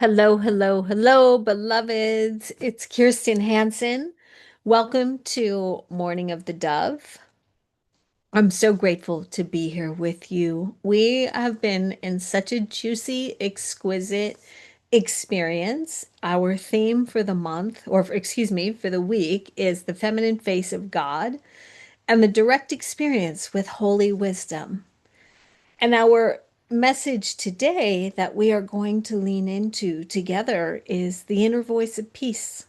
Hello, hello, hello, beloveds. It's Kirstin Hanson. Welcome to Morning of the Dove. I'm so grateful to be here with you. We have been in such a juicy, exquisite experience. Our theme for the month, or excuse me, for the week is the feminine face of God and the direct experience with holy wisdom. And our message today that we are going to lean into together is the inner voice of peace.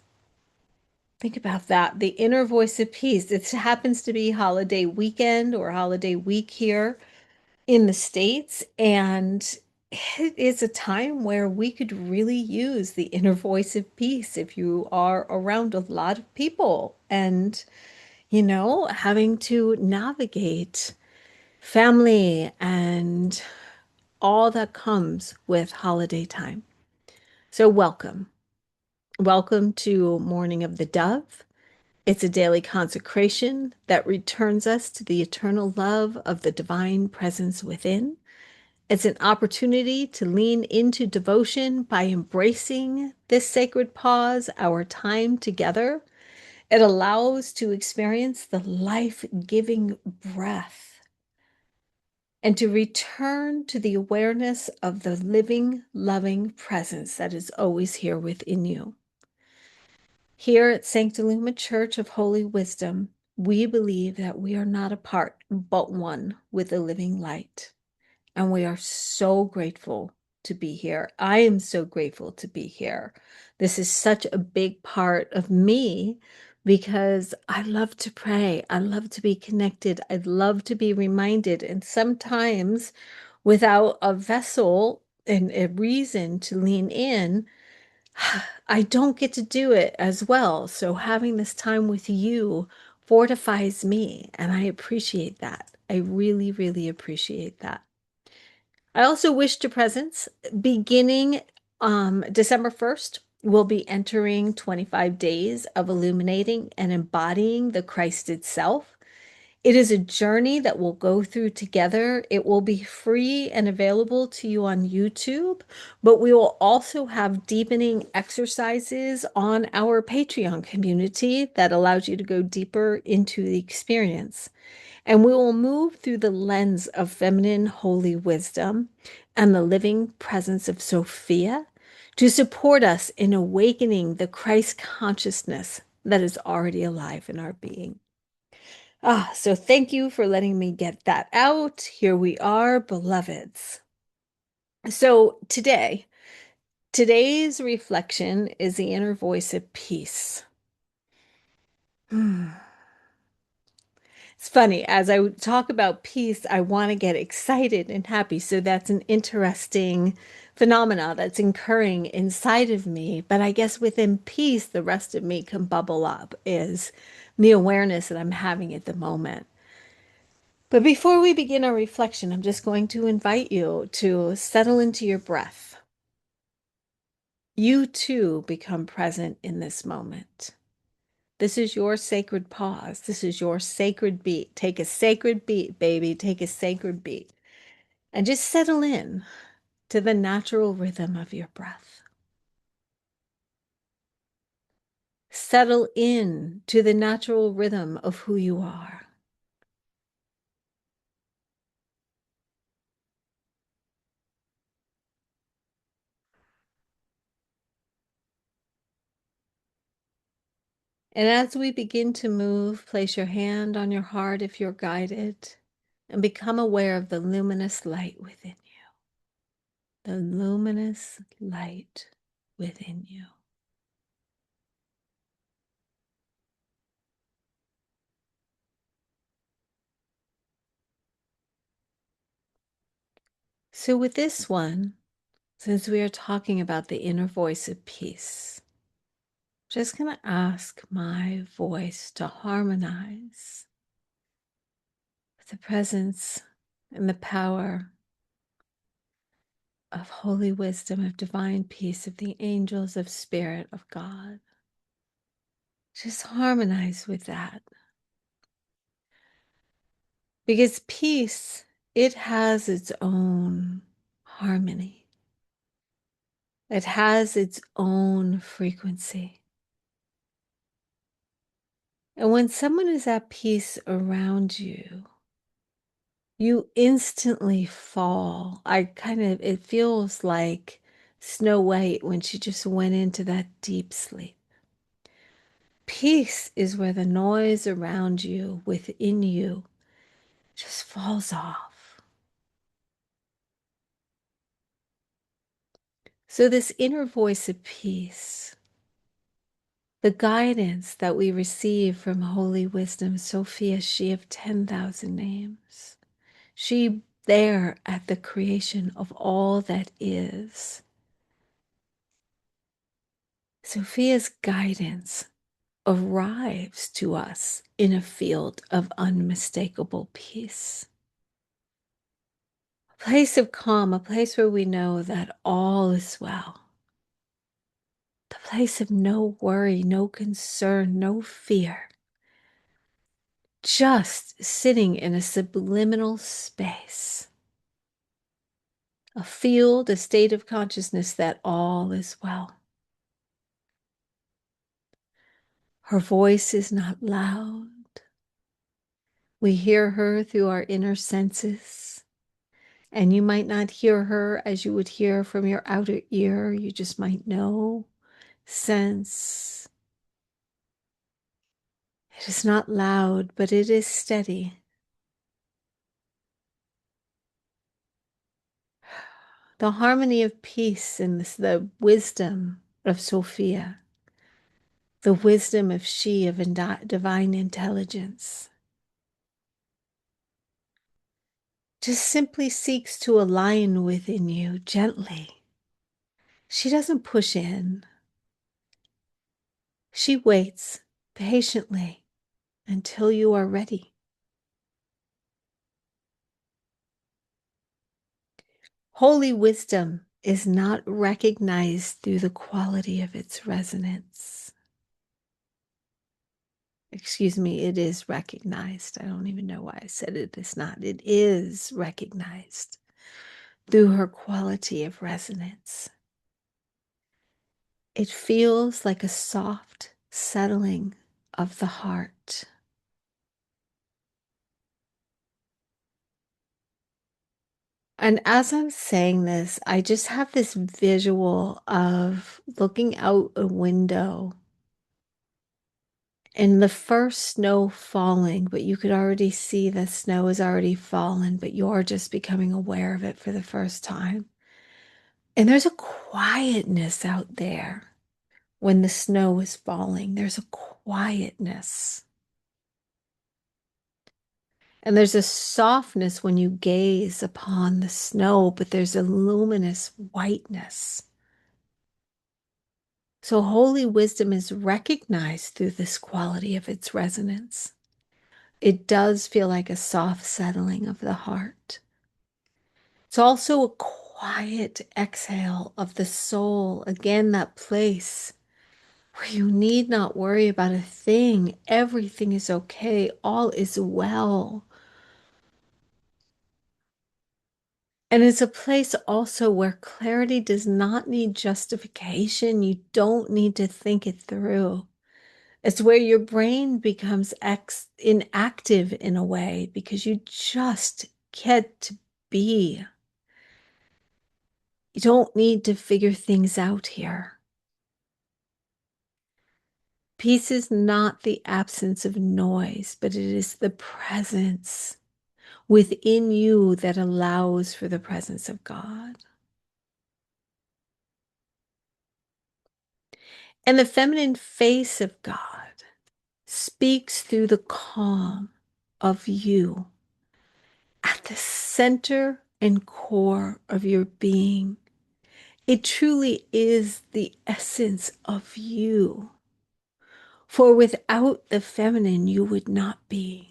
Think about that. The inner voice of peace. It happens to be holiday weekend or holiday week here in the States. And it is a time where we could really use the inner voice of peace if you are around a lot of people and, having to navigate family and all that comes with holiday time. So, welcome. Welcome to Morning of the Dove. It's a daily consecration that returns us to the eternal love of the divine presence within. It's an opportunity to lean into devotion by embracing this sacred pause, our time together. It allows to experience the life-giving breath and to return to the awareness of the living, loving presence that is always here within you. Here at Sancta Luma Church of Holy Wisdom, we believe that we are not apart, but one with the living light. And we are so grateful to be here. I am so grateful to be here. This is such a big part of me because I love to pray. I love to be connected. I love to be reminded. And sometimes without a vessel and a reason to lean in, I don't get to do it as well. So having this time with you fortifies me. And I appreciate that. I really, really appreciate that. I also wish to presence beginning December 1st. We'll be entering 25 days of illuminating and embodying the Christ itself. It is a journey that we'll go through together. It will be free and available to you on YouTube, but we will also have deepening exercises on our Patreon community that allows you to go deeper into the experience. And we will move through the lens of feminine holy wisdom and the living presence of Sophia to support us in awakening the Christ consciousness that is already alive in our being. So thank you for letting me get that out. Here we are, beloveds. So today's reflection is the inner voice of peace. It's funny, as I talk about peace, I want to get excited and happy. So that's an interesting phenomena that's occurring inside of me. But I guess within peace, the rest of me can bubble up is the awareness that I'm having at the moment. But before we begin our reflection, I'm just going to invite you to settle into your breath. You too become present in this moment. This is your sacred pause. This is your sacred beat. Take a sacred beat, baby. Take a sacred beat. And just settle in to the natural rhythm of your breath. Settle in to the natural rhythm of who you are. And as we begin to move, place your hand on your heart if you're guided, and become aware of the luminous light within you. The luminous light within you. So, with this one, since we are talking about the inner voice of peace, I'm just going to ask my voice to harmonize with the presence and the power of holy wisdom, of divine peace, of the angels, of spirit, of God. Just harmonize with that. Because peace, it has its own harmony. It has its own frequency. And when someone is at peace around you, you instantly fall. It feels like Snow White when she just went into that deep sleep. Peace is where the noise around you, within you, just falls off. So, this inner voice of peace, the guidance that we receive from Holy Wisdom, Sophia, she of 10,000 names, she there at the creation of all that is. Sophia's guidance arrives to us in a field of unmistakable peace. A place of calm, a place where we know that all is well. The place of no worry, no concern, no fear. Just sitting in a subliminal space. A field, a state of consciousness that all is well. Her voice is not loud. We hear her through our inner senses. And you might not hear her as you would hear from your outer ear. You just might know, sense. It is not loud, but it is steady. The harmony of peace and the wisdom of Sophia, the wisdom of she of divine intelligence, just simply seeks to align within you gently. She doesn't push in. She waits patiently until you are ready. Holy wisdom is not recognized through the quality of its resonance. Excuse me, it is recognized. I don't even know why I said it is not. It is recognized through her quality of resonance. It feels like a soft settling of the heart. And as I'm saying this, I just have this visual of looking out a window and the first snow falling, but you could already see the snow is already fallen, but you're just becoming aware of it for the first time. And there's a quietness out there when the snow is falling. There's a quietness. And there's a softness when you gaze upon the snow, but there's a luminous whiteness. So holy wisdom is recognized through this quality of its resonance. It does feel like a soft settling of the heart. It's also a quiet exhale of the soul. Again, that place where you need not worry about a thing. Everything is okay. All is well. And it's a place also where clarity does not need justification. You don't need to think it through. It's where your brain becomes inactive in a way because you just get to be. You don't need to figure things out here. Peace is not the absence of noise, but it is the presence within you that allows for the presence of God. And the feminine face of God speaks through the calm of you at the center and core of your being. It truly is the essence of you. For without the feminine, you would not be.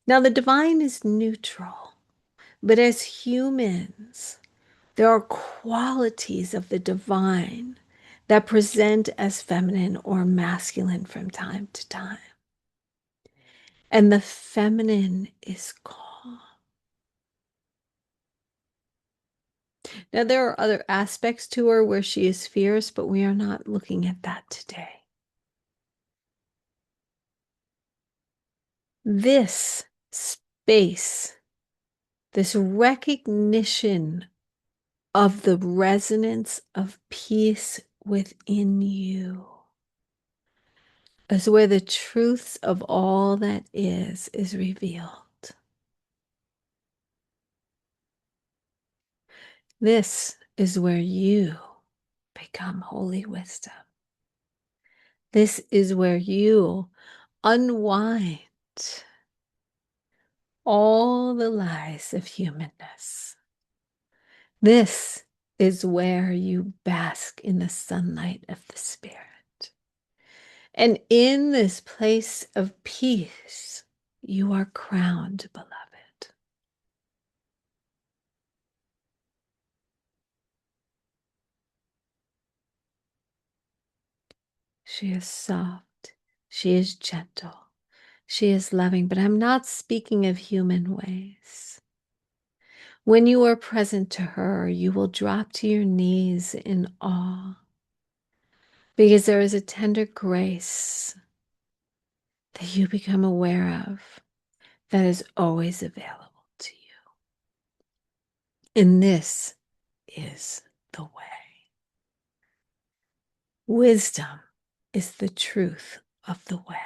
Now, the divine is neutral, but as humans, there are qualities of the divine that present as feminine or masculine from time to time. And the feminine is calm. Now, there are other aspects to her where she is fierce, but we are not looking at that today. This space, this recognition of the resonance of peace within you, is where the truths of all that is revealed. This is where you become holy wisdom. This is where you unwind all the lies of humanness. This is where you bask in the sunlight of the Spirit. And in this place of peace, you are crowned, beloved. She is soft. She is gentle. She is loving, but I'm not speaking of human ways. When you are present to her, you will drop to your knees in awe because there is a tender grace that you become aware of that is always available to you. And this is the way. Wisdom is the truth of the way.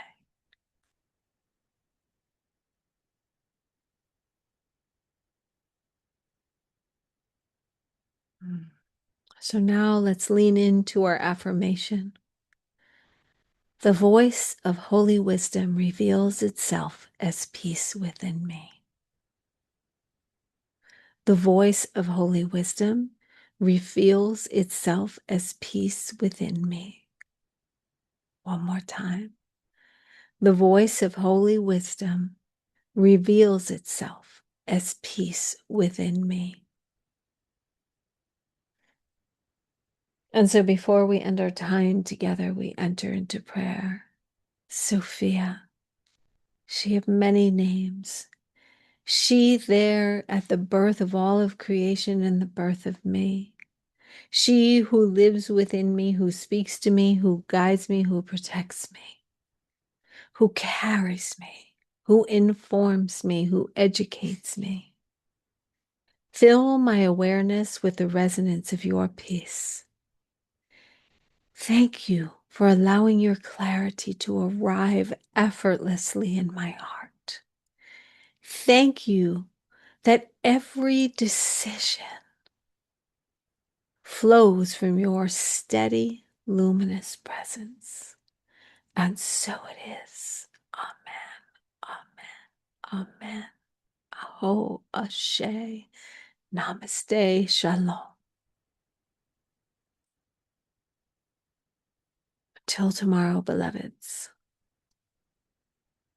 So now let's lean into our affirmation. The voice of holy wisdom reveals itself as peace within me. The voice of holy wisdom reveals itself as peace within me. One more time. The voice of holy wisdom reveals itself as peace within me. And so before we end our time together, we enter into prayer. Sophia, she of many names, she there at the birth of all of creation and the birth of me. She who lives within me, who speaks to me, who guides me, who protects me, who carries me, who informs me, who educates me. Fill my awareness with the resonance of your peace. Thank you for allowing your clarity to arrive effortlessly in my heart. Thank you that every decision flows from your steady, luminous presence. And so it is. Amen. Amen. Amen. Aho, Ashe. Namaste. Shalom. Till tomorrow, beloveds.